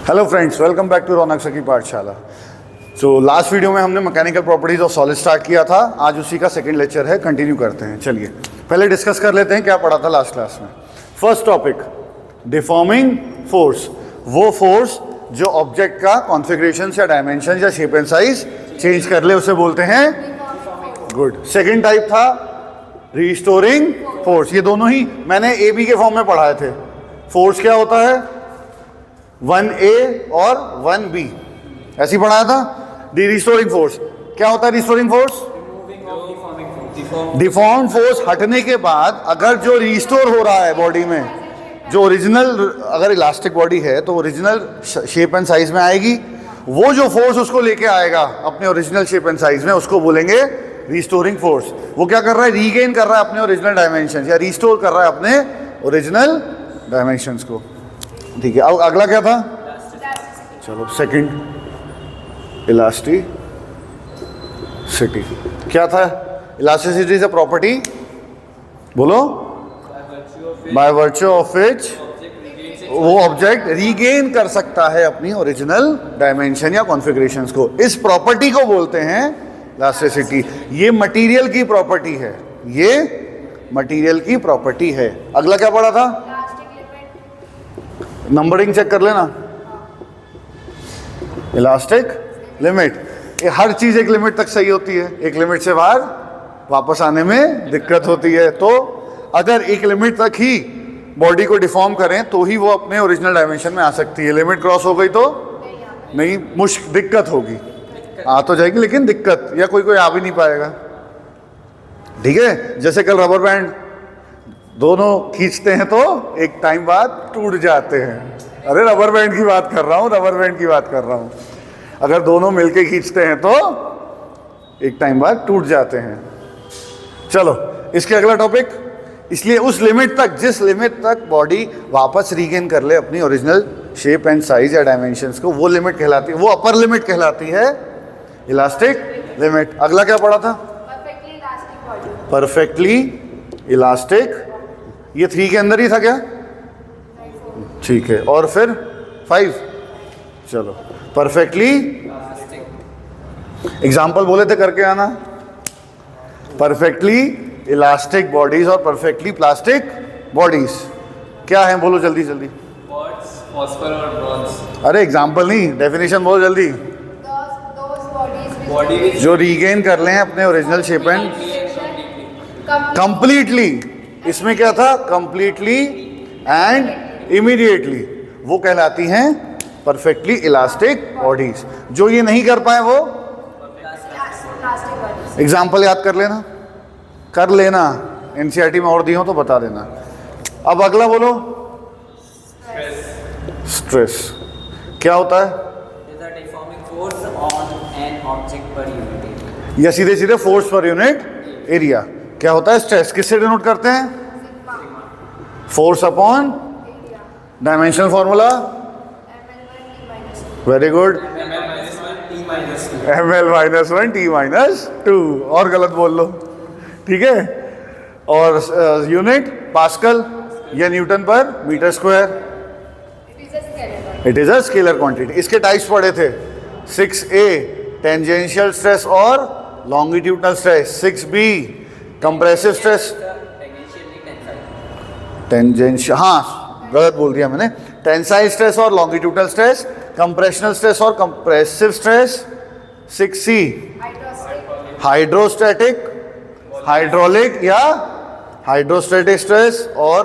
Hello friends, welcome back to Raunak sir की पाठशाला। तो last video में हमने mechanical properties of solid start किया था। आज उसी का सेकंड लेक्चर है, कंटिन्यू करते हैं। चलिए पहले डिस्कस कर लेते हैं क्या पढ़ा था लास्ट क्लास में। First topic, deforming force. वो फोर्स जो ऑब्जेक्ट का कॉन्फ़िगरेशन या डायमेंशन या शेप एंड साइज चेंज कर ले उसे बोलते हैं। गुड। सेकेंड टाइप था रिस्टोरिंग फोर्स। ये दोनों ही मैंने ए बी के फॉर्म में पढ़ाए थे। फोर्स क्या होता है, 1A और 1B, ऐसे ही पढ़ाया था। दी रिस्टोरिंग फोर्स क्या होता है? रिस्टोरिंग फोर्स डिफॉर्म फोर्स हटने के बाद अगर जो रिस्टोर हो रहा है बॉडी में, जो ओरिजिनल, अगर इलास्टिक बॉडी है तो ओरिजिनल शेप एंड साइज में आएगी। वो जो फोर्स उसको लेके आएगा अपने ओरिजिनल शेप एंड साइज में, उसको बोलेंगे रिस्टोरिंग फोर्स। वो क्या कर रहा है? रीगेन कर रहा है अपने ओरिजिनल डायमेंशन या रिस्टोर कर रहा है अपने ओरिजिनल डायमेंशंस को। ठीक है, अब अगला क्या था? चलो सेकंड, इलास्टिसिटी। क्या था? इलास्टिसिटी इज अ प्रॉपर्टी, बोलो, बाय वर्च्यू ऑफ विच वो ऑब्जेक्ट रीगेन कर सकता है अपनी ओरिजिनल डायमेंशन या कॉन्फ़िगरेशंस को। इस प्रॉपर्टी को बोलते हैं इलास्टिसिटी। ये मटेरियल की प्रॉपर्टी है, ये मटेरियल की प्रॉपर्टी है। अगला क्या पढ़ा था? नंबरिंग चेक कर लेना। Elastic limit. ये हर चीज एक लिमिट तक सही होती है, एक लिमिट से बाहर वापस आने में दिक्कत होती है। तो अगर एक लिमिट तक ही बॉडी को डिफॉर्म करें तो ही वो अपने ओरिजिनल डायमेंशन में आ सकती है। लिमिट क्रॉस हो गई तो नहीं, दिक्कत होगी। आ तो जाएगी लेकिन दिक्कत, या कोई आ भी नहीं पाएगा। ठीक है, जैसे कल रबर बैंड दोनों खींचते हैं तो एक टाइम बाद टूट जाते हैं। अरे रबर बैंड की बात कर रहा हूँ, रबर बैंड की बात कर रहा हूँ। अगर दोनों मिलके खींचते हैं तो एक टाइम बाद टूट जाते हैं। चलो इसके अगला टॉपिक। इसलिए उस लिमिट तक, जिस लिमिट तक बॉडी वापस रीगेन कर ले अपनी ओरिजिनल शेप एंड साइज या डायमेंशंस को, वो लिमिट कहलाती है, वो अपर लिमिट कहलाती है इलास्टिक लिमिट। अगला क्या पढ़ा था? Perfectly elastic. ये 3 के अंदर ही था क्या? ठीक है, और फिर 5। चलो परफेक्टली, एग्जाम्पल बोले थे करके आना। परफेक्टली इलास्टिक बॉडीज और परफेक्टली प्लास्टिक बॉडीज क्या है? बोलो जल्दी जल्दी। फॉस्फर और ब्रॉन्ज। अरे एग्जाम्पल नहीं, डेफिनेशन बोलो जल्दी। बॉडी जो रीगेन कर लें अपने ओरिजिनल शेप एंड कंप्लीटली। इसमें क्या था? कंप्लीटली एंड इमीडिएटली, वो कहलाती हैं परफेक्टली इलास्टिक बॉडीज। जो ये नहीं कर पाए वो एग्जाम्पल याद कर लेना, एनसीईआरटी में और दी हो तो बता देना। अब अगला बोलो, स्ट्रेस क्या होता है? या सीधे सीधे फोर्स पर यूनिट एरिया। क्या होता है स्ट्रेस? किससे डिनोट करते हैं? Force upon dimensional formula. Very good, ml-1 T-2। और गलत बोल लो, ठीक है। और यूनिट पास्कल या newton per metre square. It is a scalar quantity. इसके टाइप्स पढ़े थे। 6A टेंजेंशियल स्ट्रेस और longitudinal stress. 6B compressive stress, tangential, हाँ गलत बोल दिया मैंने, टेंसाइल स्ट्रेस और लॉन्गिट्यूडनल स्ट्रेस, कंप्रेशनल स्ट्रेस और compressive stress. 6C hydrostatic, hydraulic या हाइड्रोस्टैटिक स्ट्रेस और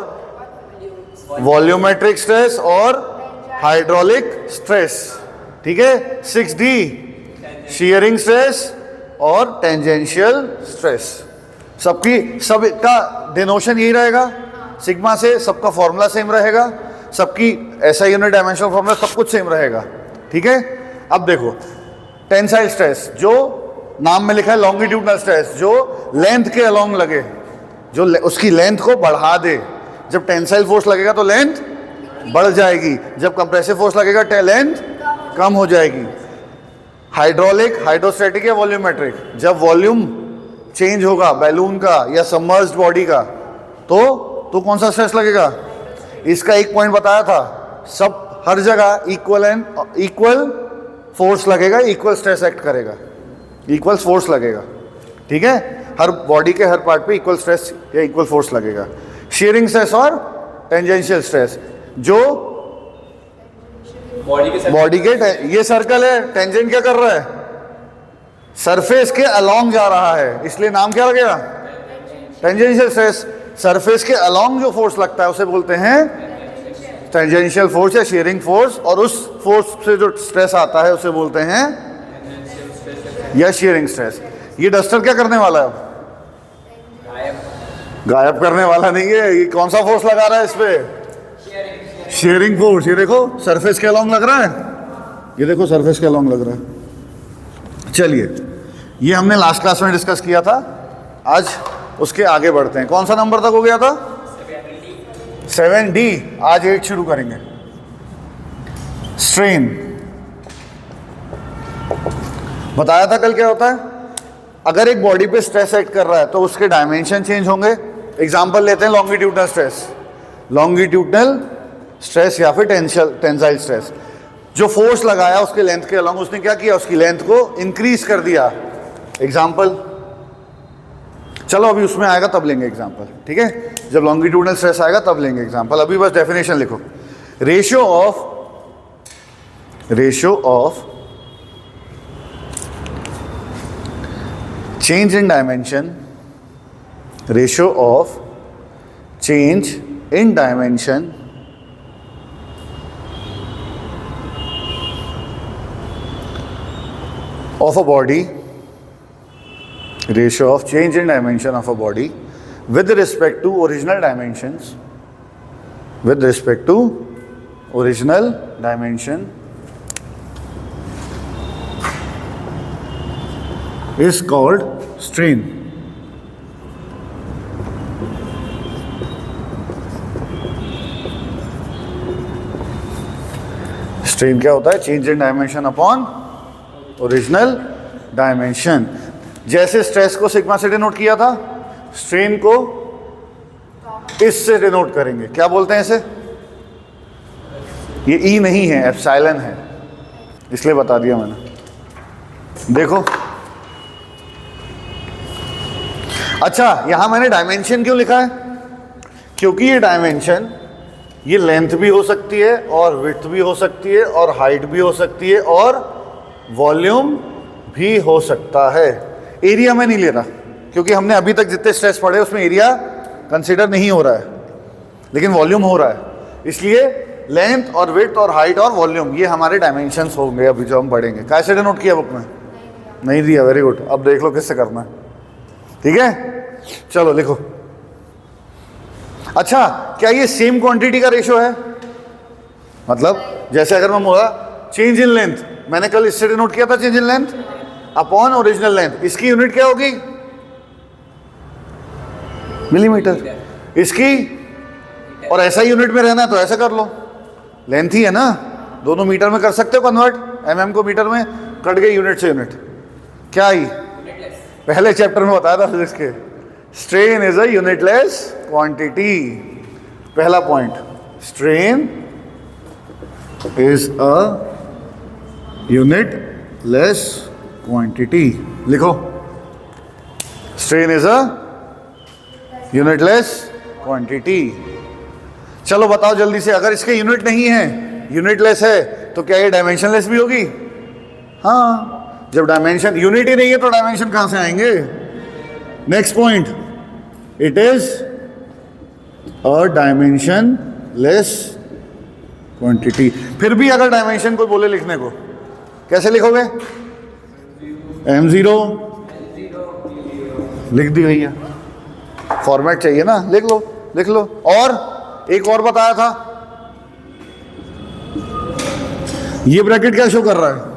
वॉल्यूमेट्रिक स्ट्रेस और हाइड्रोलिक स्ट्रेस। ठीक है। 6D शीयरिंग स्ट्रेस और टेंजेंशियल स्ट्रेस। सबका डिनोशन यही रहेगा, सिग्मा से सबका फॉर्मूला सेम रहेगा, सबकी ऐसा यूनिट डायमेंशनल फॉर्मूला, सब कुछ सेम रहेगा। ठीक है। अब देखो टेंसाइल स्ट्रेस, जो नाम में लिखा है लॉन्गिट्यूडनल स्ट्रेस, जो लेंथ के अलोंग लगे, जो उसकी लेंथ को बढ़ा दे। जब टेंसाइल फोर्स लगेगा तो लेंथ बढ़ जाएगी, जब कंप्रेसिव फोर्स लगेगा लेंथ कम हो जाएगी। हाइड्रोलिक, हाइड्रोस्टैटिक या वॉल्यूमेट्रिक, जब वॉल्यूम चेंज होगा बैलून का या सबमर्ज्ड बॉडी का तो कौन सा स्ट्रेस लगेगा? इसका एक पॉइंट बताया था, सब हर जगह इक्वल फोर्स लगेगा, इक्वल स्ट्रेस एक्ट करेगा, इक्वल फोर्स लगेगा, ठीक है। हर बॉडी के हर पार्ट पे इक्वल स्ट्रेस या इक्वल फोर्स लगेगा। शेयरिंग स्ट्रेस और टेंजेंशियल स्ट्रेस, जो बॉडी के ये सर्कल है, टेंजेंट क्या कर रहा है, सरफेस के अलोंग जा रहा है, इसलिए नाम क्या लगेगा, टेंजेंशियल स्ट्रेस। सरफेस के अलोंग जो फोर्स लगता है उसे बोलते हैं टेंजेंशियल फोर्स या शेयरिंग फोर्स, और उस फोर्स से जो स्ट्रेस आता है उसे बोलते हैं या शेयरिंग स्ट्रेस। ये डस्टर क्या करने वाला है, गायब करने वाला नहीं है। ये कौन सा फोर्स लगा रहा है इस पे, शेयरिंग फोर्स। ये देखो सरफेस के अलोंग लग रहा है, ये देखो सरफेस के अलोंग लग रहा है। चलिए, ये हमने लास्ट क्लास में डिस्कस किया था, आज उसके आगे बढ़ते हैं। कौन सा नंबर तक हो गया था, 7D। आज 8 शुरू करेंगे। स्ट्रेन बताया था कल क्या होता है, अगर एक बॉडी पे स्ट्रेस एक्ट कर रहा है तो उसके डायमेंशन चेंज होंगे। एग्जांपल लेते हैं लॉन्गिट्यूडनल स्ट्रेस, लॉन्गिट्यूडनल स्ट्रेस या फिर टेंसाइल स्ट्रेस। जो फोर्स लगाया उसके लेंथ के अलोंग, उसने क्या किया, उसकी लेंथ को इंक्रीज कर दिया। एग्जांपल, चलो अभी उसमें आएगा तब लेंगे एग्जांपल, ठीक है। जब लॉन्गिट्यूडनल स्ट्रेस आएगा तब लेंगे एग्जांपल, अभी बस डेफिनेशन लिखो। Ratio of change in dimension, ratio of change in dimension of a body, ratio of change in dimension of a body with respect to original dimensions, with respect to original dimension is called strain. Strain क्या होता है, change in dimension upon original dimension. जैसे stress को sigma से denote किया था, strain को इससे डिनोट करेंगे, क्या बोलते हैं इसे, ये ई नहीं है, एप्सिलॉन है, इसलिए बता दिया मैंने। देखो अच्छा, यहां मैंने डायमेंशन क्यों लिखा है, क्योंकि ये डायमेंशन ये लेंथ भी हो सकती है और विड्थ भी हो सकती है और हाइट भी हो सकती है और वॉल्यूम भी हो सकता है। एरिया में नहीं ले रहा, क्योंकि हमने अभी तक जितने स्ट्रेस पढ़े उसमें एरिया कंसीडर नहीं हो रहा है, लेकिन वॉल्यूम हो रहा है। इसलिए लेंथ और विड्थ और हाइट और वॉल्यूम ये हमारे डायमेंशंस होंगे अभी जो हम पढ़ेंगे। कैसे डिनोट किया बुक में, नहीं दिया, वेरी गुड। अब देख लो किससे करना है, ठीक है। चलो लिखो। अच्छा, क्या ये सेम क्वांटिटी का रेशियो है, मतलब जैसे अगर मैं बोला चेंज इन लेंथ, मैंने कल इससे डिनोट किया था change in length upon original length, इसकी यूनिट क्या होगी, मिलीमीटर, इसकी, और ऐसा ही यूनिट में रहना है तो ऐसा कर लो, लेंथ ही है ना, दोनों मीटर में कर सकते हो कन्वर्ट, एमएम को मीटर में, कट गई यूनिट से यूनिट, क्या आई, पहले चैप्टर में बताया था फिजिक्स के। Strain is a unitless quantity, पहला point, strain is a unitless quantity. लिखो, strain is a unitless quantity. चलो बताओ जल्दी से, अगर इसके यूनिट नहीं है, यूनिटलेस है, तो क्या ये डायमेंशनलेस भी होगी? हाँ, जब डायमेंशन यूनिट ही नहीं है तो डायमेंशन कहां से आएंगे? Next point, it is a dimensionless quantity. फिर भी अगर डायमेंशन कोई बोले लिखने को, कैसे लिखोगे? M0 लिख दी भैया, फॉर्मेट चाहिए ना, लिख लो लिख लो। और एक और बताया था, ये ब्रैकेट क्या शो कर रहा है?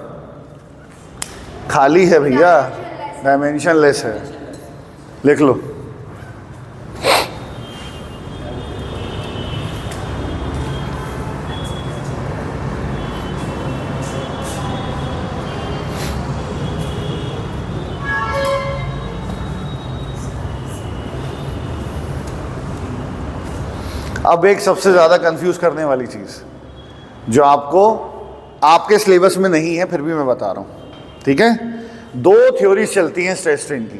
खाली है भैया, डायमेंशनलेस है, लिख लो। अब एक सबसे ज्यादा कंफ्यूज करने वाली चीज, जो आपको आपके सिलेबस में नहीं है, फिर भी मैं बता रहा हूँ, ठीक है। दो थ्योरीज चलती हैं स्ट्रेस स्ट्रेन की।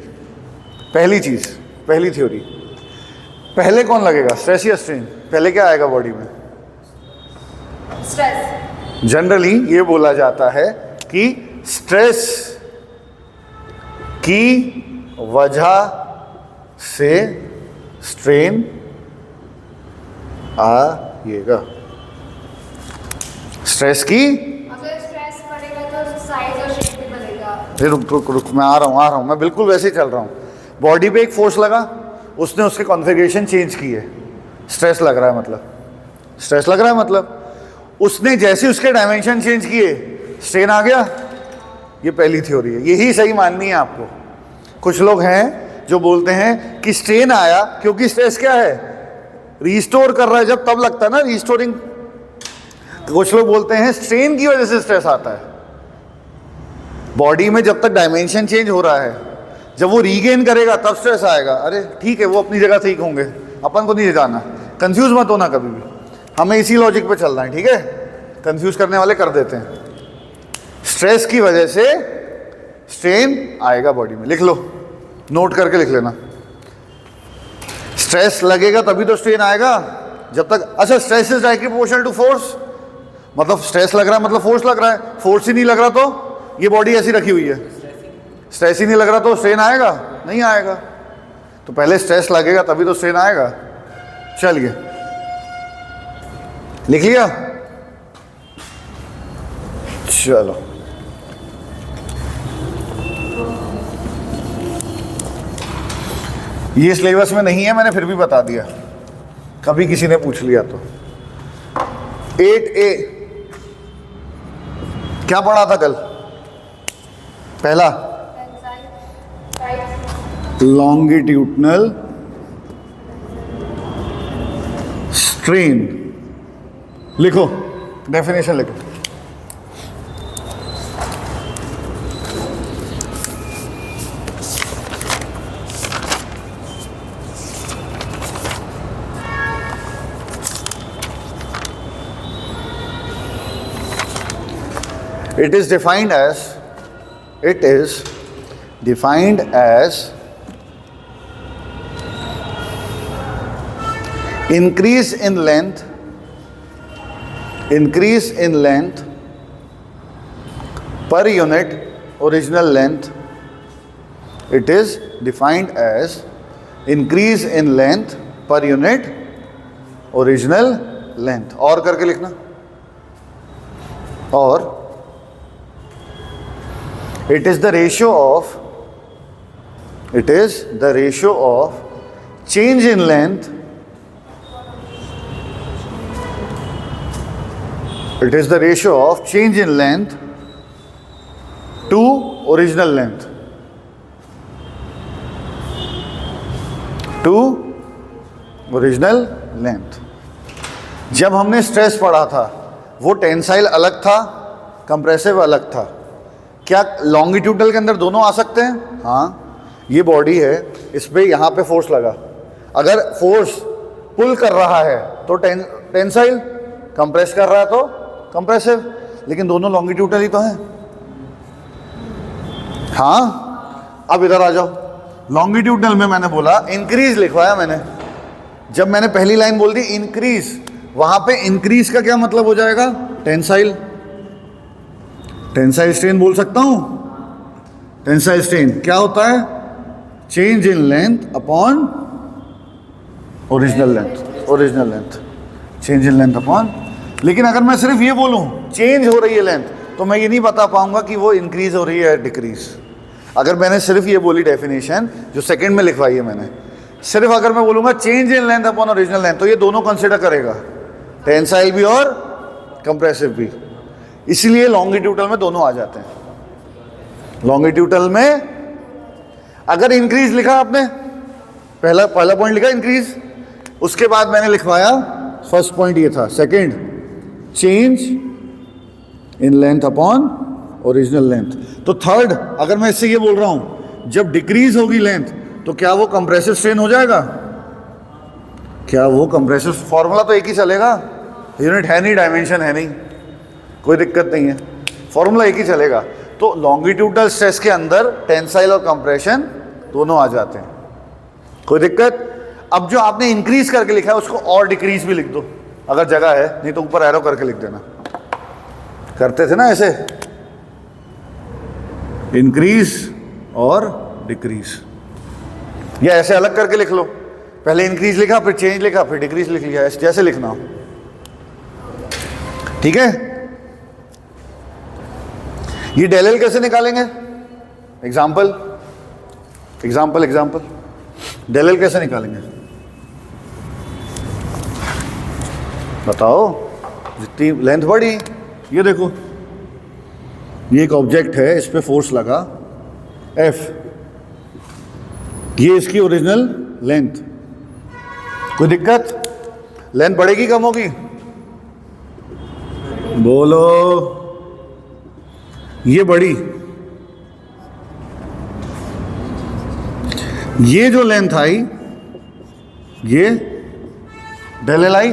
पहली थ्योरी, पहले कौन लगेगा, स्ट्रेस या स्ट्रेन? पहले क्या आएगा बॉडी में? स्ट्रेस। जनरली ये बोला जाता है कि स्ट्रेस की वजह से स्ट्रेन आएगा। स्ट्रेस की, अगर स्ट्रेस पड़ेगा तो साइज और शेप भी बनेगा। फिर रुक, मैं आ रहा हूँ, मैं बिल्कुल वैसे ही चल रहा हूँ। बॉडी पे एक फोर्स लगा, उसने उसके कॉन्फ़िगरेशन चेंज की है, स्ट्रेस लग रहा है मतलब उसने जैसे उसके डायमेंशन चेंज किए स्ट्रेन आ गया। ये पहली थ्योरी है, यही सही माननी है आपको। कुछ लोग हैं जो बोलते हैं कि स्ट्रेन आया क्योंकि स्ट्रेस क्या है, रिस्टोर कर रहा है, जब तब लगता है ना रिस्टोरिंग। कुछ लोग बोलते हैं स्ट्रेन की वजह से स्ट्रेस आता है। बॉडी में जब तक डायमेंशन चेंज हो रहा है, जब वो रीगेन करेगा तब स्ट्रेस आएगा। अरे ठीक है, वो अपनी जगह ठीक होंगे, अपन को नहीं जाना। कंफ्यूज मत होना कभी भी, हमें इसी लॉजिक पे चलना है, ठीक है। कंफ्यूज करने वाले कर देते हैं। स्ट्रेस की वजह से स्ट्रेन आएगा बॉडी में, लिख लो, नोट करके लिख लेना। स्ट्रेस लगेगा तभी तो स्ट्रेन आएगा, जब तक, अच्छा stress is directly proportional to force, मतलब स्ट्रेस लग रहा है मतलब फोर्स लग रहा है। फोर्स ही नहीं लग रहा तो ये बॉडी ऐसी रखी हुई है, स्ट्रेस ही नहीं लग रहा तो स्ट्रेन आएगा? नहीं आएगा। तो पहले स्ट्रेस लगेगा तभी तो स्ट्रेन आएगा। चलिए लिख लिया, चलो। ये सिलेबस में नहीं है, मैंने फिर भी बता दिया, कभी किसी ने पूछ लिया तो। 8A क्या पढ़ा था कल? पहला लॉन्गिट्यूडनल स्ट्रेन, लिखो, डेफिनेशन लिखो। It is defined as increase in length per unit original length. It is defined as increase in length per unit original length. और करके लिखना, और it is the ratio of change in length, it is the ratio of change in length to original length, जब हमने stress पढ़ा था वो tensile अलग था, कंप्रेसिव अलग था। क्या लॉन्गिट्यूडनल के अंदर दोनों आ सकते हैं? हाँ, ये बॉडी है, इस पे यहाँ पे फोर्स लगा, अगर फोर्स पुल कर रहा है तो टेंसाइल, कंप्रेस कर रहा है तो कंप्रेसिव, लेकिन दोनों लॉन्गिट्यूडनल ही तो हैं। हाँ, अब इधर आ जाओ। लॉन्गिट्यूडनल में मैंने बोला इंक्रीज लिखवाया मैंने, जब मैंने पहली लाइन बोल दी इंक्रीज, वहां पे इंक्रीज का क्या मतलब हो जाएगा? टेंसाइल स्ट्रेन बोल सकता हूं। टेंसाइल स्ट्रेन क्या होता है? Change in length upon original length, change in length upon. लेकिन अगर मैं सिर्फ ये बोलूं चेंज हो रही है लेंथ, तो मैं ये नहीं बता पाऊंगा कि वो इंक्रीज हो रही है डिक्रीज। अगर मैंने सिर्फ ये बोली डेफिनेशन जो सेकंड में लिखवाई है मैंने, सिर्फ अगर मैं बोलूंगा change in length upon original length, तो ये दोनों कंसिडर करेगा, टेंसाइल भी और कंप्रेसिव भी। इसलिए लॉन्गिट्यूडनल में दोनों आ जाते हैं। लॉन्गिट्यूडनल में अगर इंक्रीज लिखा आपने, पहला पॉइंट लिखा इंक्रीज, उसके बाद मैंने लिखवाया, फर्स्ट पॉइंट ये था, second change in length upon original length. तो थर्ड, अगर मैं इससे ये बोल रहा हूं जब डिक्रीज होगी लेंथ, तो क्या वो कंप्रेसिव स्ट्रेन हो जाएगा? क्या वो कंप्रेसिव? फॉर्मूला तो एक ही चलेगा, यूनिट है नहीं, डायमेंशन है नहीं। कोई दिक्कत नहीं है, फॉर्मूला एक ही चलेगा। तो लॉन्गिट्यूडनल स्ट्रेस के अंदर टेंसाइल और कंप्रेशन दोनों आ जाते हैं, कोई दिक्कत। अब जो आपने इंक्रीज करके लिखा है उसको और डिक्रीज भी लिख दो अगर जगह है, नहीं तो ऊपर एरो करके लिख देना। करते थे ना ऐसे, इंक्रीज और डिक्रीज, या ऐसे अलग करके लिख लो, पहले इंक्रीज लिखा फिर चेंज लिखा फिर डिक्रीज लिख लिया, ऐसे जैसे लिखना हो, ठीक है। ये डेल एल कैसे निकालेंगे? Example example example, del L कैसे निकालेंगे बताओ। जितनी लेंथ बढ़ी, ये देखो ये एक ऑब्जेक्ट है, इस पे फोर्स लगा F, ये इसकी ओरिजिनल लेंथ, कोई दिक्कत? लेंथ बढ़ेगी कम होगी? बोलो। ये बढ़ी, ये जो लेंथ आई ये डेल एल आई।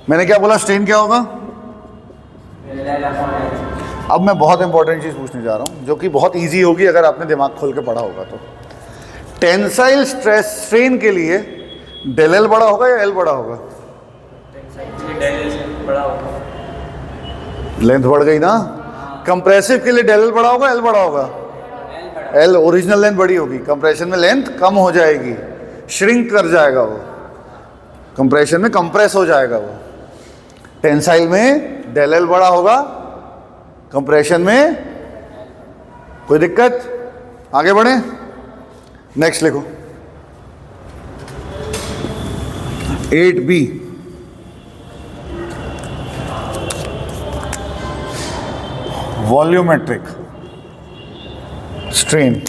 मैंने क्या बोला, स्ट्रेन क्या होगा? अब मैं बहुत इंपॉर्टेंट चीज पूछने जा रहा हूं जो कि बहुत इजी होगी अगर आपने दिमाग खोल के पढ़ा होगा तो। टेंसाइल स्ट्रेस स्ट्रेन के लिए डेल एल बड़ा होगा या एल बड़ा होगा? बड़ा होगा। लेंथ बढ़ गई ना। कंप्रेसिव के लिए डेल एल बड़ा होगा एल बड़ा होगा? एल, ओरिजिनल लेंथ बड़ी होगी, कंप्रेशन में लेंथ कम हो जाएगी, श्रिंक कर जाएगा वो, कंप्रेशन में कंप्रेस हो जाएगा वो। टेंसाइल में डेल एल बड़ा होगा, कंप्रेशन में कोई दिक्कत? आगे बढ़े, नेक्स्ट लिखो 8B, volumetric strain,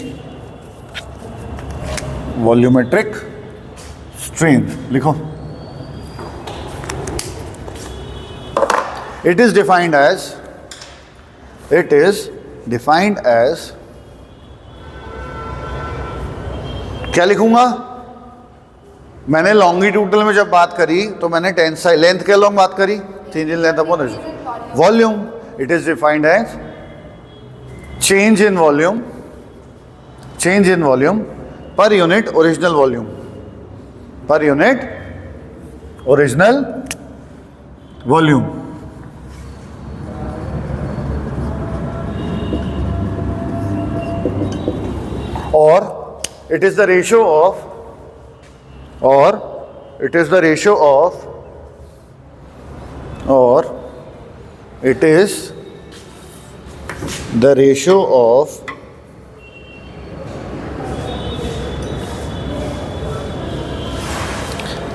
volumetric strain लिखो। It is defined as क्या लिखूंगा? मैंने लॉन्गिट्यूडनल में जब बात करी तो मैंने टेंसाइल लेंथ के लॉन्ग बात करी, change in length upon volume. It is defined as change in volume per unit original volume, per unit original volume. और it is the ratio of it is the ratio of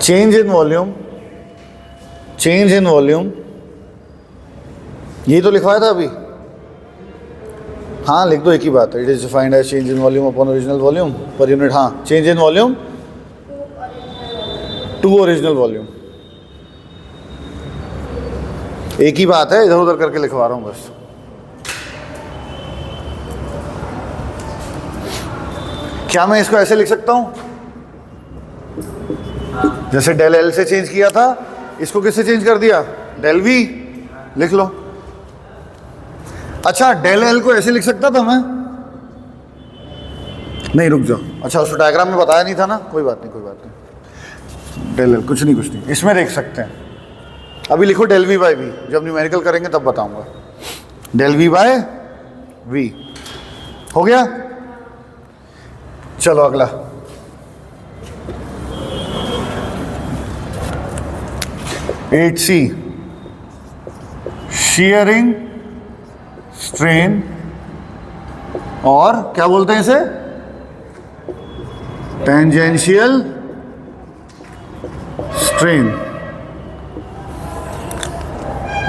change in volume, ये तो लिखवाया था अभी, हाँ लिख दो, एक ही बात है। It is defined as change in volume upon original volume per unit, हाँ change in volume to original volume, एक ही बात है, इधर उधर करके लिखवा रहा हूं बस। क्या मैं इसको ऐसे लिख सकता हूं जैसे डेल एल से चेंज किया था, इसको किससे चेंज कर दिया? डेल वी, लिख लो। अच्छा, डेल एल को ऐसे लिख सकता था मैं? नहीं, रुक जाओ, अच्छा उसको डायग्राम में बताया नहीं था ना, कोई बात नहीं। डेल एल कुछ नहीं, इसमें देख सकते हैं। अभी लिखो डेल वी बाय वी, जब न्यूमेरिकल करेंगे तब बताऊंगा। डेल वी बाय वी हो गया। चलो अगला, (8C) शीयरिंग स्ट्रेन, और क्या बोलते हैं इसे? टेंजेंशियल स्ट्रेन,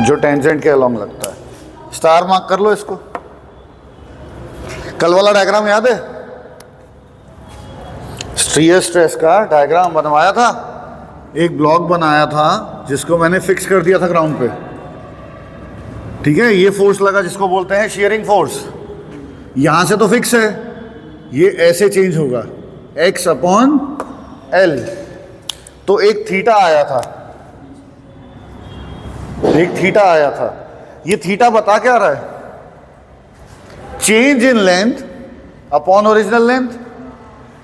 जो टेंजेंट के अलोंग लगता है। स्टार मार्क कर लो इसको। कल वाला डायग्राम याद है? स्ट्रियर स्ट्रेस का डायग्राम बनवाया था, एक ब्लॉक बनाया था जिसको मैंने फिक्स कर दिया था ग्राउंड पे, ठीक है। ये फोर्स लगा जिसको बोलते हैं शीयरिंग फोर्स, यहां से तो फिक्स है, ये ऐसे चेंज होगा x अपॉन l, तो एक थीटा आया था, ये थीटा बता क्या रहा है? Change in length upon original length.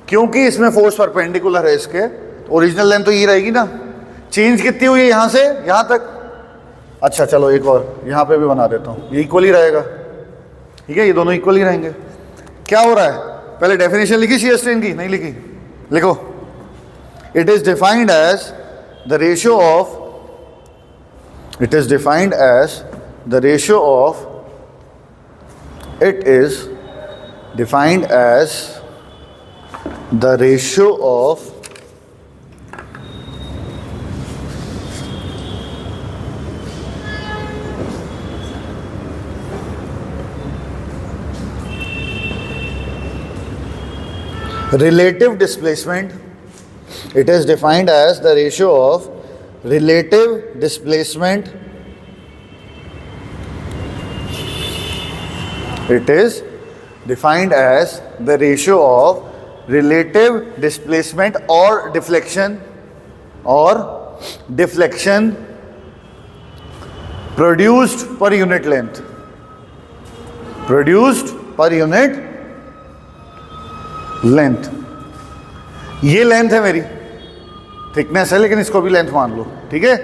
क्योंकि इसमें फोर्स परपेंडिकुलर है इसके, तो ओरिजिनल लेंथ तो ये रहेगी ना। चेंज कितनी हुई है यहां से यहां तक? अच्छा चलो एक और यहां पे भी बना देता हूं, ये इक्वल ही रहेगा। ठीक है, ये दोनों इक्वल ही रहेंगे। क्या हो रहा है? पहले डेफिनेशन लिखी शियर स्ट्रेन की? नहीं लिखी, लिखो। It is defined as the ratio of, it is defined as the ratio of, it is defined as the ratio of relative displacement. It is defined as the ratio of relative displacement. It is defined as the ratio of relative displacement or deflection produced per unit length, produced per unit length. ये length है मेरी, thickness है, लेकिन इसको भी length मान लो। ठीक है,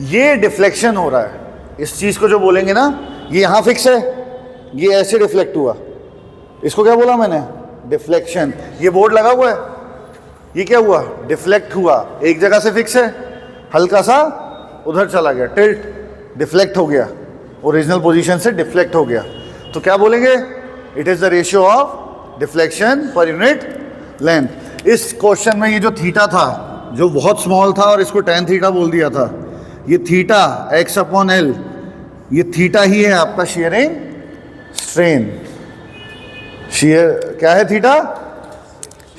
ये डिफ्लेक्शन हो रहा है। इस चीज को जो बोलेंगे ना, ये यहां फिक्स है, ये ऐसे डिफ्लेक्ट हुआ, इसको क्या बोला मैंने? डिफ्लेक्शन। ये बोर्ड लगा हुआ है, ये क्या हुआ? डिफ्लेक्ट हुआ। एक जगह से फिक्स है, हल्का सा उधर चला गया, टिल्ट, डिफ्लेक्ट हो गया, ओरिजिनल पोजीशन से डिफ्लेक्ट हो गया। तो क्या बोलेंगे? It is the ratio of deflection per unit length. इस क्वेश्चन में ये जो थीटा था, जो बहुत स्मॉल था और इसको tan थीटा बोल दिया था, ये थीटा x/L, ये थीटा ही है आपका शेयरिंग स्ट्रेन। शेयर क्या है? Theta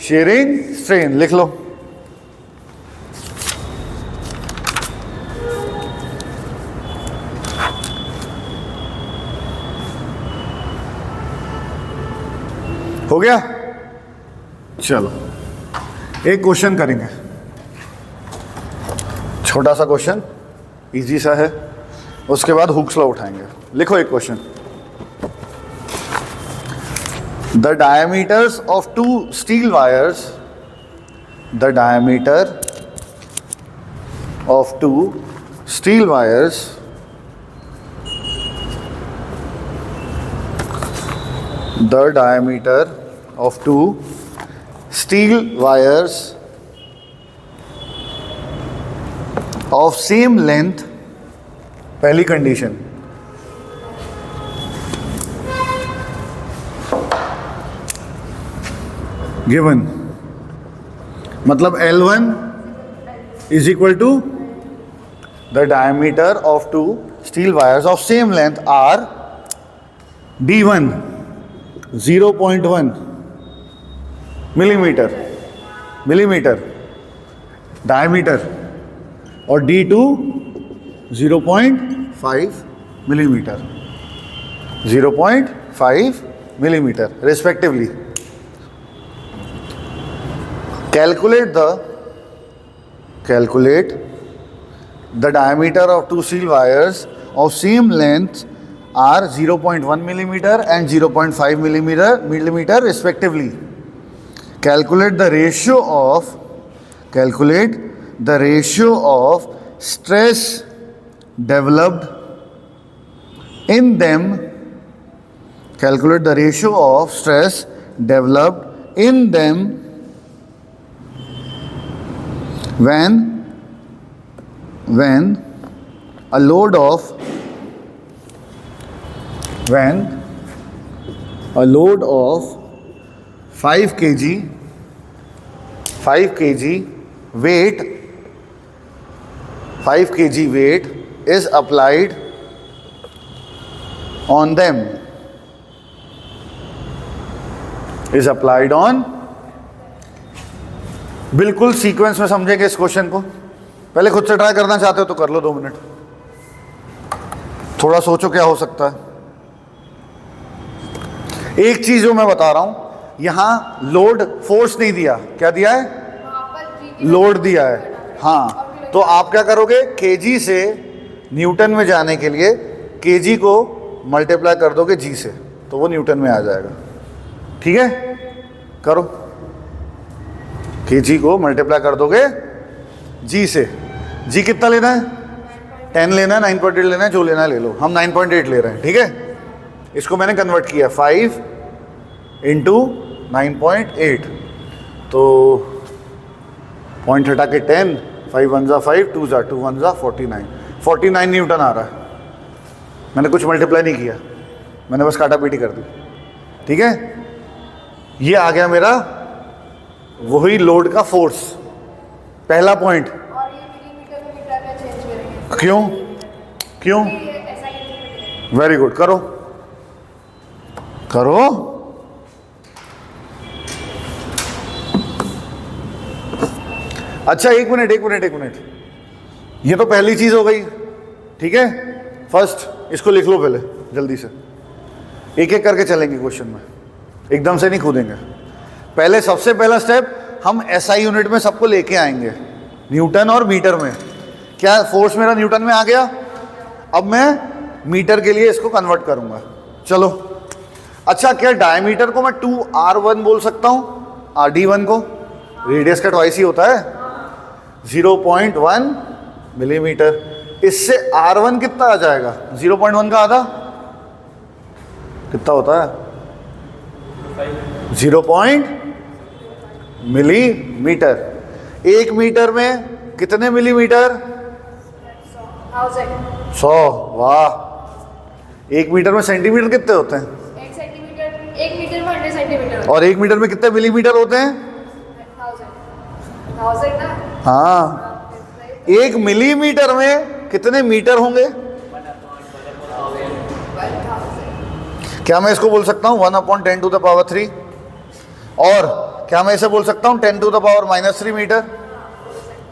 sharing strain. लिख लो। हो गया? चलो एक क्वेश्चन करेंगे, छोटा सा क्वेश्चन, इजी सा है, उसके बाद हुक्स लॉ उठाएंगे। लिखो एक question. The diameters of two steel wires, the diameter of two steel wires the diameter of two steel wires of same length, पहली कंडीशन, गिवन, मतलब L1 is equal to the diameter of two steel wires of same length are D1 0.1 millimeter diameter और D2 0.5 millimeter respectively. Calculate the diameter of two steel wires of same length are 0.1 millimeter and 0.5 millimeter respectively. Calculate the ratio of stress developed in them. Calculate the ratio of stress developed in them when a load of 5 kg weight is applied on them, बिल्कुल sequence में समझेंगे इस question को। पहले खुद से try करना चाहते हो तो कर लो 2 मिनट, थोड़ा सोचो क्या हो सकता है। एक चीज जो मैं बता रहा हूं, यहां लोड फोर्स नहीं दिया, क्या दिया है? लोड दिया है। हाँ, तो आप क्या करोगे? केजी से न्यूटन में जाने के लिए केजी को मल्टीप्लाई कर दोगे जी से तो वो न्यूटन में आ जाएगा। ठीक है, करो। केजी को मल्टीप्लाई कर दोगे जी से, जी कितना लेना है? 10 लेना है, 9.8 लेना है, जो लेना है ले लो। हम 9.8 ले रहे हैं। ठीक है, इसको मैंने कन्वर्ट किया 5 इंटू 9.8, तो पॉइंट हटा के 10, 5 1 जा 5, 2 जा 2 1 जा 49 न्यूटन आ रहा है। मैंने कुछ मल्टीप्लाई नहीं किया, मैंने बस काटा पीटी कर दी। ठीक है, ये आ गया मेरा वही लोड का फोर्स, पहला पॉइंट। और ये मिलीमीटर में मीटर में चेंज करेंगे। क्यों? ये ऐसा ही वेरी गुड, करो। अच्छा, एक मिनट, ये तो पहली चीज हो गई। ठीक है, फर्स्ट इसको लिख लो पहले जल्दी से, एक एक करके चलेंगे क्वेश्चन में, एकदम से नहीं कूदेंगे। पहले सबसे पहला स्टेप हम एसआई यूनिट में सबको लेके आएंगे, न्यूटन और मीटर में। क्या फोर्स मेरा न्यूटन में आ गया? अब मैं मीटर के लिए इसको कन्वर्ट करूंगा। चलो, अच्छा, क्या डायमीटर को मैं 2r1 बोल सकता हूं? rd1 को, रेडियस का ट्वाइस ही होता है, 0.1 मिलीमीटर। इससे r1 कितना आ जाएगा? 0.1 का आधा कितना होता है? 0. मिलीमीटर। 1 मीटर में कितने मिलीमीटर? 100। वाह। 1 मीटर में सेंटीमीटर कितने होते हैं? 1 सेंटीमीटर, 1 मीटर में 100 सेंटीमीटर। और 1 मीटर में कितने मिलीमीटर होते हैं? 1000 ना। हाँ, 1 मिलीमीटर में कितने मीटर होंगे? क्या मैं इसको बोल सकता हूँ 1/10 टू द पावर 3? और क्या मैं इसे बोल सकता हूँ 10 to the power -3 metre?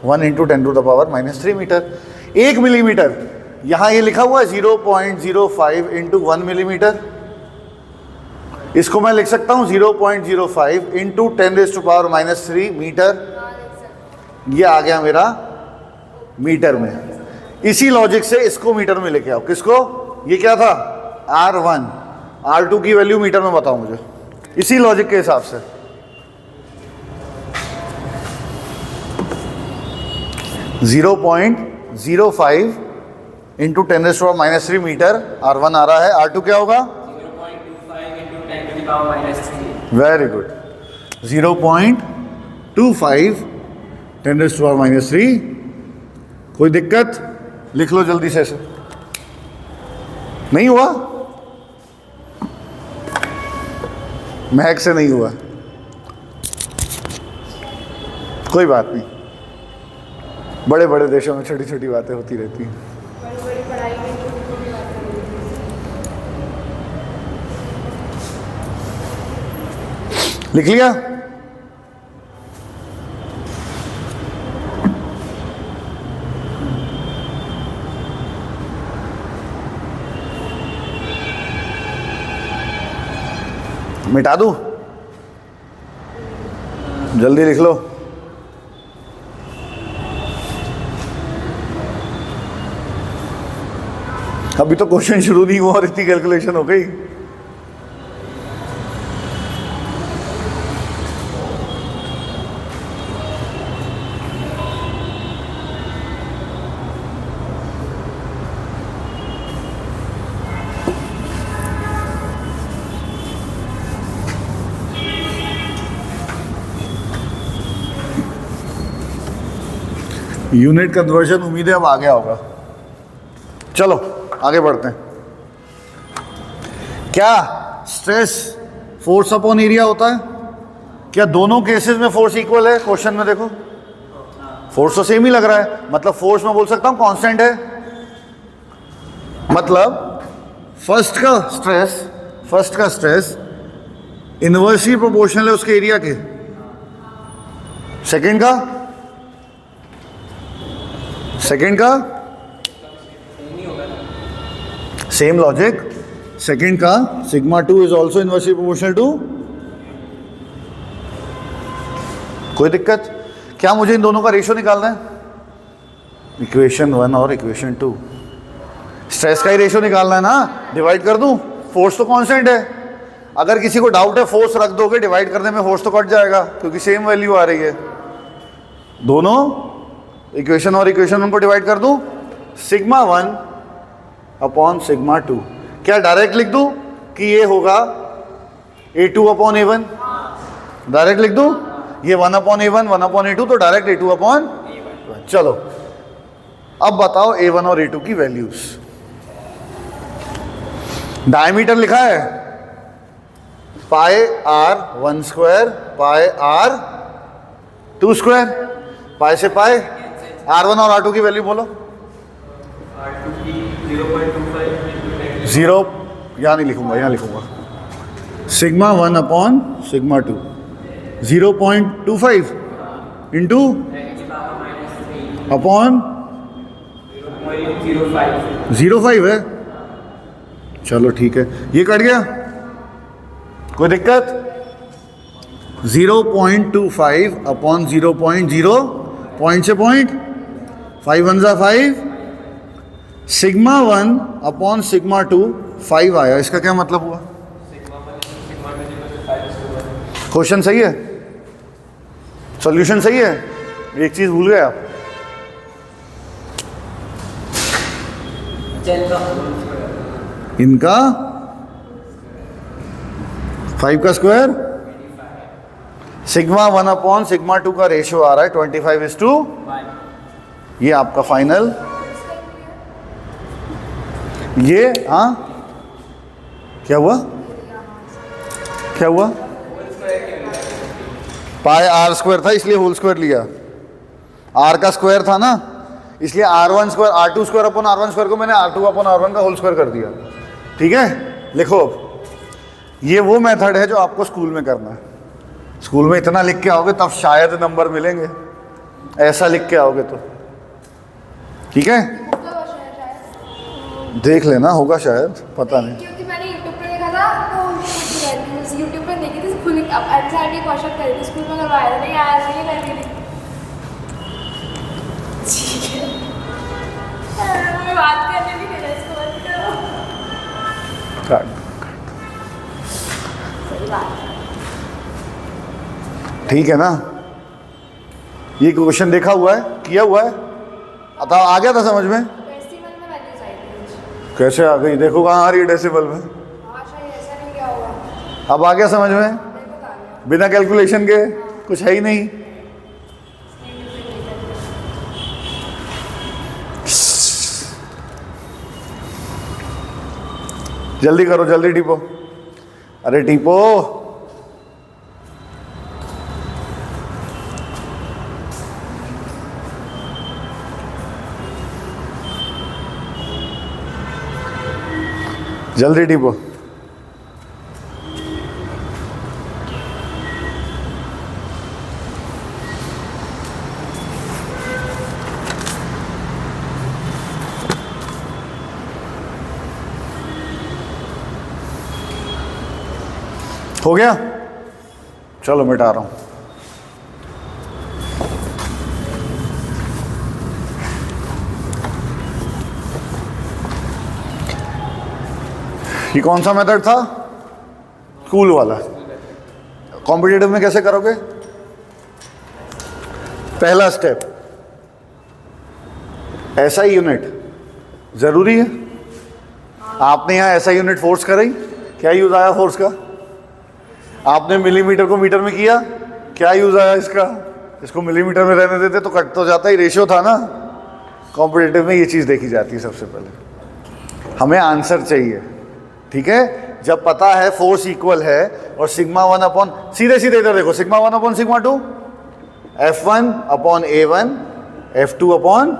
1 into 10 to the power -3 metre. 1 millimetre, यहाँ ये लिखा हुआ है 0.05 इंटू 1 मिलीमीटर। इसको मैं लिख सकता हूँ 0.05 इंटू 10⁻³ मीटर। ये आ गया मेरा मीटर में। इसी लॉजिक से इसको मीटर में लेके आओ। किसको? ये क्या था? R1। R2 की वैल्यू मीटर में बताओ मुझे, इसी लॉजिक के हिसाब से। (0.05 इंटू 10⁻³ मीटर R1 आ रहा है। R2 क्या होगा? 0.25 into 10 to the power -3. Very good. 0.25 10⁻³ कोई दिक्कत? लिख लो जल्दी से। ऐसे नहीं हुआ? महक से नहीं हुआ, कोई बात नहीं। बड़े बड़े देशों में छोटी छोटी बातें होती रहती हैं। बड़ी बड़ी पढ़ाई में छोटी छोटी बातें होती हैं। लिख लिया? मिटा दूं? जल्दी लिख लो। अभी तो क्वेश्चन शुरू नहीं हुआ और इतनी कैलकुलेशन हो गई। यूनिट कन्वर्जन उम्मीद है अब आ गया होगा। चलो आगे बढ़ते हैं। क्या स्ट्रेस फोर्स अपॉन एरिया होता है? क्या दोनों केसेस में फोर्स इक्वल है? क्वेश्चन में देखो, फोर्स तो सेम ही लग रहा है, मतलब फोर्स में बोल सकता हूं कांस्टेंट है। मतलब फर्स्ट का स्ट्रेस इनवर्सली प्रोपोर्शनल है उसके एरिया के। सेकंड का सेम लॉजिक। सेकंड का σ2 is also inversely proportional to. कोई दिक्कत? क्या मुझे इन दोनों का रेशियो निकालना है? इक्वेशन 1 और इक्वेशन 2। स्ट्रेस का ही रेशियो निकालना है ना, डिवाइड कर दूं, फोर्स तो कांस्टेंट है। अगर किसी को डाउट है फोर्स रख दोगे, डिवाइड करने में फोर्स तो कट जाएगा क्योंकि सेम वैल्यू आ रही है। दोनों इक्वेशन और इक्वेशन उनको डिवाइड कर दूं, सिग्मा 1 अपॉन सिग्मा 2। क्या डायरेक्ट लिख दूं कि ये होगा A2 अपॉन A1? डायरेक्ट लिख दूं, ये 1 अपॉन A1 1 अपॉन A2, तो डायरेक्ट A2 अपॉन A1। चलो अब बताओ A1 और A2 की वैल्यूज। डायमीटर लिखा है पाई r1 square pi r2 square, पाई से पाई। R1 और R2 की वैल्यू बोलो। R2 की 0.25 जीरो यहाँ नहीं लिखूंगा, यहाँ लिखूंगा sigma 1 upon sigma 2 0.25 into upon 0.05 है। चलो ठीक है, ये कट गया, कोई दिक्कत? 0.25 अपॉन 0.0, पॉइंट से पॉइंट, 5 1 जा 5, सिग्मा 1 अपॉन सिग्मा 2 5 आया। इसका क्या मतलब हुआ? क्वेश्चन सही है, सॉल्यूशन सही है, एक चीज भूल गए आप। इनका 5 का स्क्वायर, सिग्मा 1 अपॉन सिग्मा 2 का रेशियो आ रहा है 25:1। ये आपका फाइनल, ये हाँ क्या हुआ, क्या हुआ? पाई आर स्क्वायर था इसलिए होल स्क्वायर लिया, आर का स्क्वायर था ना इसलिए R1 square R2 square upon R1 square को मैंने R2 अपॉन R1 का होल स्क्वायर कर दिया। ठीक है, लिखो अब। ये वो मेथड है जो आपको स्कूल में करना है। स्कूल में इतना लिख के आओगे तब शायद नंबर मिलेंगे, ऐसा लिख के आओगे तो। ठीक है, देख लेना, होगा शायद, पता नहीं। क्योंकि मैंने यूट्यूब पे देखा था तो यूट्यूब पे देखी थी फुल एनसीईआरटी क्वेश्चन करी थी, स्कूल में करवाया था, नहीं आया था, ये करती थी। ठीक है, मैं बात करने भी नहीं इसको बंद करो। सही बात है। ठीक है ना, ये क्वेश्चन देखा हुआ है, किया हुआ है, अतः आ गया था समझ में? डेसिमल में वैल्यूज आई थी। कैसे आ गई? देखो कहाँ आ रही है डेसिमल में। हाँ शायद ऐसा नहीं क्या होगा। अब आ गया समझ में? देखो तो आ गया। बिना कैलकुलेशन के कुछ है ही नहीं। जल्दी करो, जल्दी टिपो, अरे टिपो। जल्दी टिपो। हो गया? चलो मिटा रहा हूं। ये कौन सा मेथड था? स्कूल वाला। कॉम्पिटिटिव में कैसे करोगे? पहला स्टेप, एसआई यूनिट जरूरी है। आपने यहां एसआई यूनिट फोर्स कराई, क्या यूज आया फोर्स का? आपने मिलीमीटर को मीटर में किया, क्या यूज आया इसका? इसको मिलीमीटर में रहने देते तो कट तो जाता ही, रेशियो था ना। कॉम्पिटिटिव में ये चीज़ देखी जाती है सबसे पहले, हमें आंसर चाहिए। ठीक है, जब पता है फोर्स इक्वल है और सिग्मा 1 अपॉन, सीधे सीधे इधर देखो, sigma 1 upon sigma 2, F1 upon A1 F2 upon,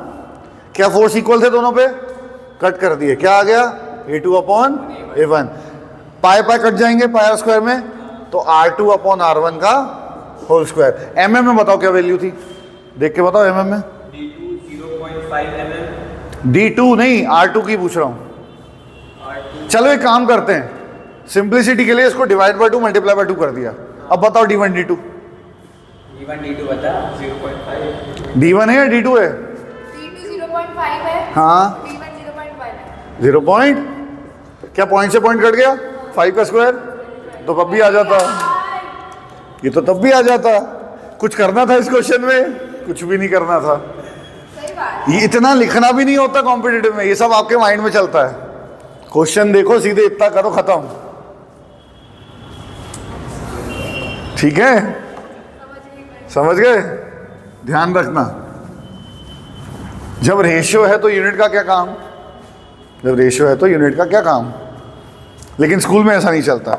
क्या फोर्स इक्वल थे दोनों पे? कट कर दिए, क्या आ गया? A2 upon A1। पाई पाई कट जाएंगे पाई आर स्क्वायर में, तो R2 अपॉन R1 का होल स्क्वायर। mm में बताओ क्या वैल्यू थी, देख के बताओ mm में। D2 0.5 mm, D2 नहीं, R2 की पूछ रहा हूँ। चलो एक काम करते हैं, सिंप्लिसिटी के लिए इसको डिवाइड बाय 2 मल्टीप्लाई बाय 2 कर दिया। अब बताओ D1 D2। D1 D2 बता 0.5। D1 है या D2 है? D2 0.5 है। हाँ, D1 0.5 है। 0 पॉइंट, क्या पॉइंट से पॉइंट कट गया? 5 का स्क्वायर, तो तब भी आ जाता, ये तो तब भी आ जाता। कुछ करना था इस क्वेश्चन में? कुछ भी नहीं करना था। सही बात। ये इतना लिखना भी नहीं होता कॉम्पिटिटिव में, ये सब आपके माइंड में चलता है। क्वेश्चन देखो, सीधे इतना करो, खत्म। ठीक है, समझ गए? ध्यान रखना, जब रेशियो है तो यूनिट का क्या काम, जब रेशियो है तो यूनिट का क्या काम। लेकिन स्कूल में ऐसा नहीं चलता।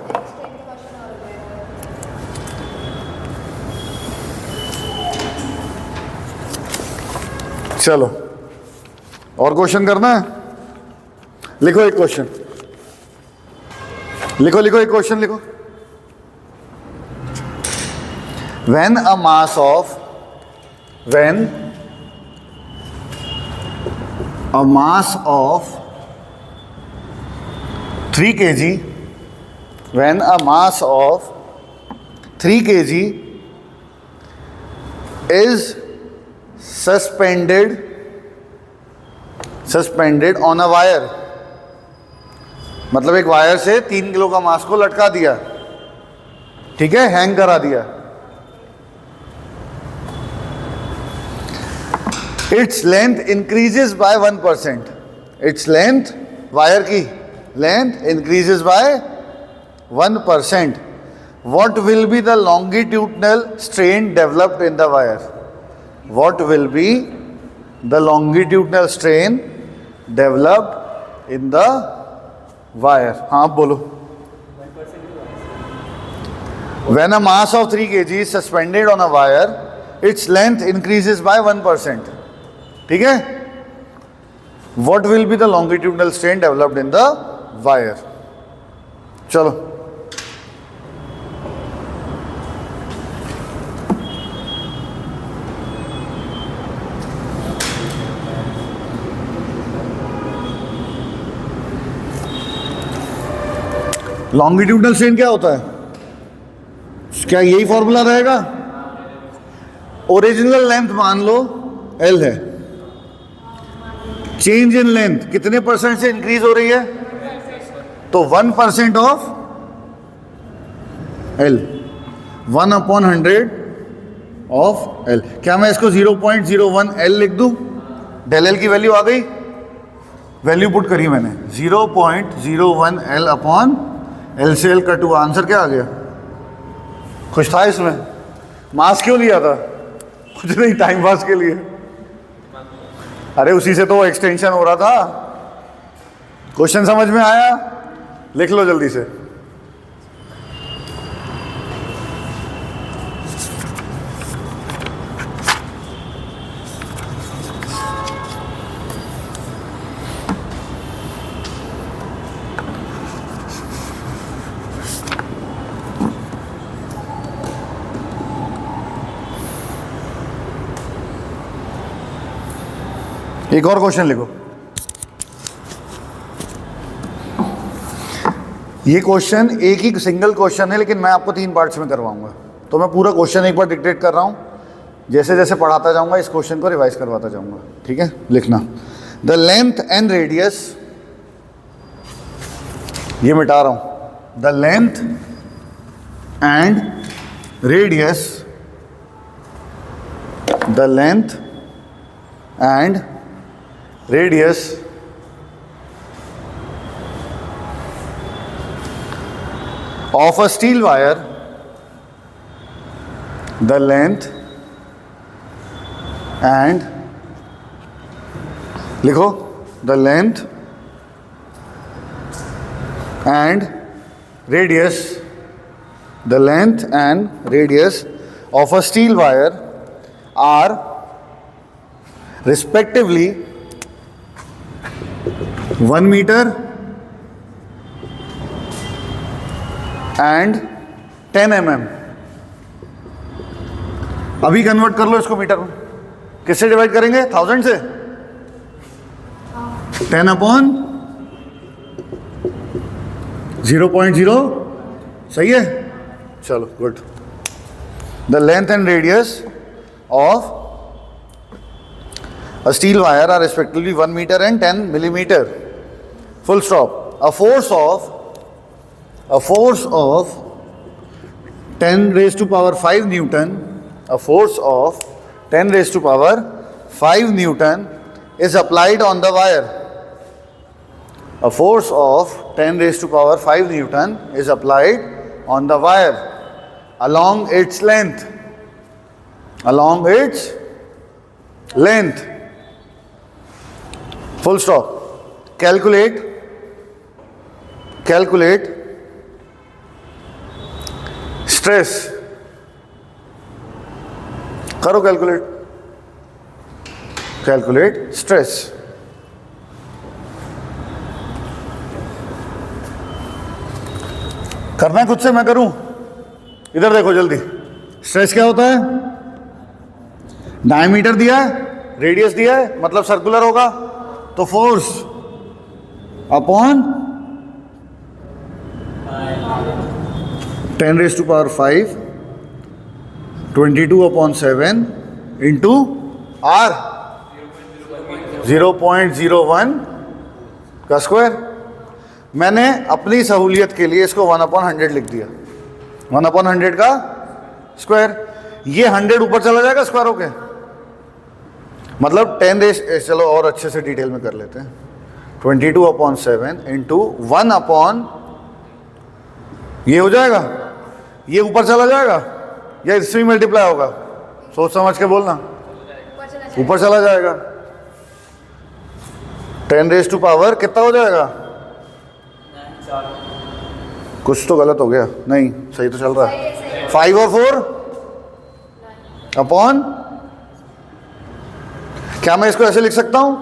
चलो और क्वेश्चन करना है। लिखो एक क्वेश्चन, लिखो लिखो एक क्वेश्चन लिखो। When a mass of 3 kg, when a mass of 3 kg is suspended on a wire, मतलब एक वायर से 3 किलो का मास को लटका दिया, ठीक है, हैंग करा दिया। Its length increases by 1%, its length, wire की length increases by 1%. What will be the longitudinal strain developed in the wire? What will be the longitudinal strain developed in the wire? हाँ आप बोलो। When a mass of 3 kg is suspended on a wire, its length increases by 1%. ठीक है? What will be the longitudinal strain developed in the wire? चलो longitudinal strain क्या होता है? क्या यही फॉर्मूला रहेगा? ओरिजिनल लेंथ मान लो L है, चेंज इन लेंथ कितने परसेंट से इंक्रीज हो रही है? तो 1% ऑफ L, 1/100 ऑफ L। क्या मैं इसको 0.01 L लिख दूं? डेल L की वैल्यू आ गई, वैल्यू पुट करी मैंने, 0.01 L अपॉन L से L कट हुआ, आंसर क्या आ गया? खुश था इसमें? मास क्यों लिया था? कुछ नहीं, टाइम पास के लिए। अरे उसी से तो एक्सटेंशन हो रहा था। क्वेश्चन समझ में आया? लिख लो जल्दी से। एक और क्वेश्चन लिखो। ये क्वेश्चन एक ही सिंगल क्वेश्चन है, लेकिन मैं आपको 3 पार्ट्स में करवाऊंगा। तो मैं पूरा क्वेश्चन एक बार डिक्टेट कर रहा हूँ, जैसे जैसे पढ़ाता जाऊंगा इस क्वेश्चन को रिवाइज करवाता जाऊंगा, ठीक है? लिखना, द लेंथ एंड रेडियस, ये मिटा रहा हूं, the length and radius, the length and radius of a steel wire, the length and लिखो, the length and radius, the length and radius of a steel wire are respectively 1 meter and 10 mm। अभी convert कर लो इसको metre में। किससे divide करेंगे? 1000 से। 10 upon 0.0, सही है? चलो good. The length and radius of a steel wire are respectively 1 meter and 10 millimeter. full stop. A force of 10 raised to power 5 Newton, a force of 10 raised to power 5 Newton is applied on the wire. A force of 10 raised to power 5 Newton is applied on the wire along its length. Along its length. Full stop. Calculate stress. करो calculate stress. करना है खुद से, मैं करूं? इधर देखो जल्दी. स्ट्रेस क्या होता है? डायमीटर दिया है, रेडियस दिया है, मतलब सर्कुलर होगा, तो force upon 10 raised to power 5, 22 upon 7 into R 0.01 का स्क्वायर. मैंने अपनी सहूलियत के लिए इसको 1/100 लिख दिया. 1/100 का स्क्वायर. ये 100 ऊपर चला जाएगा स्क्वायर होके, मतलब 10 रेस. चलो और अच्छे से डिटेल में कर लेते हैं. 22 upon 7 इंटू 1 अपॉन, ये हो जाएगा, ये ऊपर चला जाएगा या इससे मल्टीप्लाई होगा? सोच समझ के बोलना. ऊपर चला जाएगा. 10 रेस टू पावर कितना हो जाएगा? कुछ तो गलत हो गया. नहीं, सही तो चल रहा है. 5 और 4 अपॉन, क्या मैं इसको ऐसे लिख सकता हूं?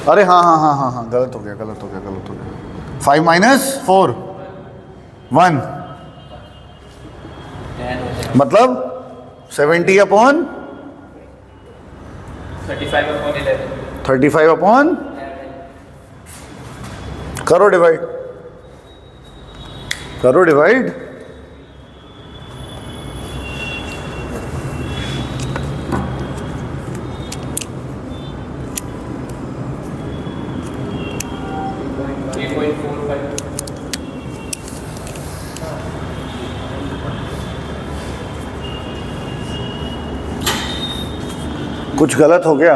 अरे हाँ, गलत हो गया. 5 minus 4 1, मतलब 70 अपॉन 35 अपॉन, करो डिवाइड. कुछ गलत हो गया.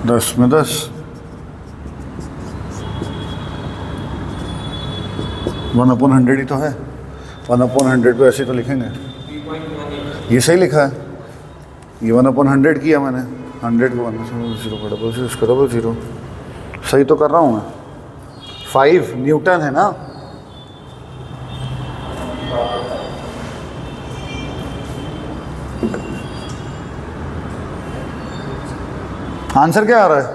दस में 10, 1/100 ही तो है. 1/100 को ऐसे तो लिखेंगे. ये सही लिखा है. ये 1/100 किया मैंने. 100 को 0.00 सही तो कर रहा हूँ मैं. 5 न्यूटन है ना. आंसर क्या आ रहा है?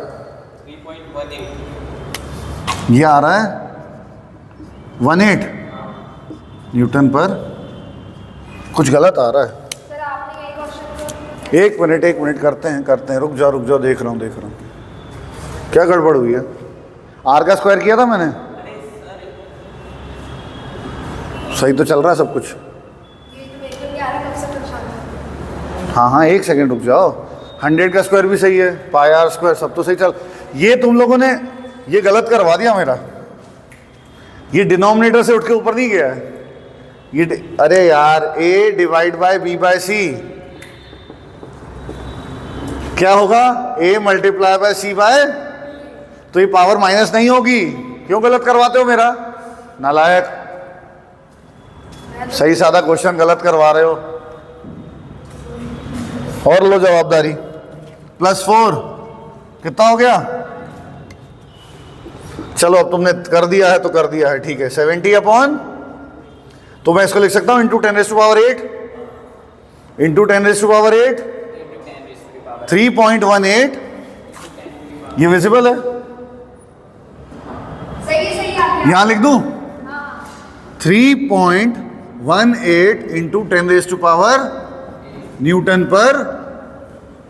3.18. ये आ रहा है 18 न्यूटन पर. कुछ गलत आ रहा है. सर आपने यही क्वेश्चन. एक मिनट करते हैं. रुक जाओ, देख रहा हूँ. क्या गड़बड़ हुई है? आर का स्क्वायर किया था मैंने. सही तो चल रहा है सब कुछ. ये तो मेरे को नहीं आ रहा, कब से परेशान हूं. हाँ, एक सेकंड रुक जाओ. 100 का स्क्वायर भी सही है, पाई आर स्क्वायर सब तो सही चल. ये तुम लोगों ने ये गलत करवा दिया मेरा. ये डिनोमिनेटर से उठ के ऊपर नहीं गया है. अरे यार, a divide by b by c क्या होगा? a multiply by c by, तो ये पावर माइनस नहीं होगी. क्यों गलत करवाते हो मेरा? नालायक. सही सादा क्वेश्चन गलत करवा रहे हो. और लो जवाबदारी. +4 कितना हो गया? चलो, अब तुमने कर दिया है तो कर दिया है, ठीक है. 70 अपॉन, तो मैं इसको लिख सकता हूं into 10 raise to power 8 into 10 raise to power 8 3.18. ये विजिबल है? सही आपने. यहां लिख दूं 3.18 into 10 raise to power newton per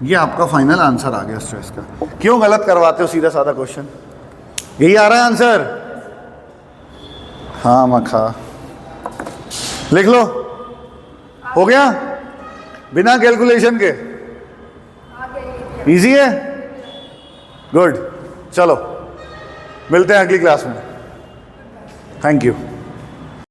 ये आपका फाइनल आंसर आ गया स्ट्रेस का। क्यों गलत करवाते हो सीधा साधा क्वेश्चन? यही आ रहा है आंसर? हाँ मखा, लिख लो। हो गया बिना कैलकुलेशन के? इजी है, गुड। चलो मिलते हैं अगली क्लास में। Thank you.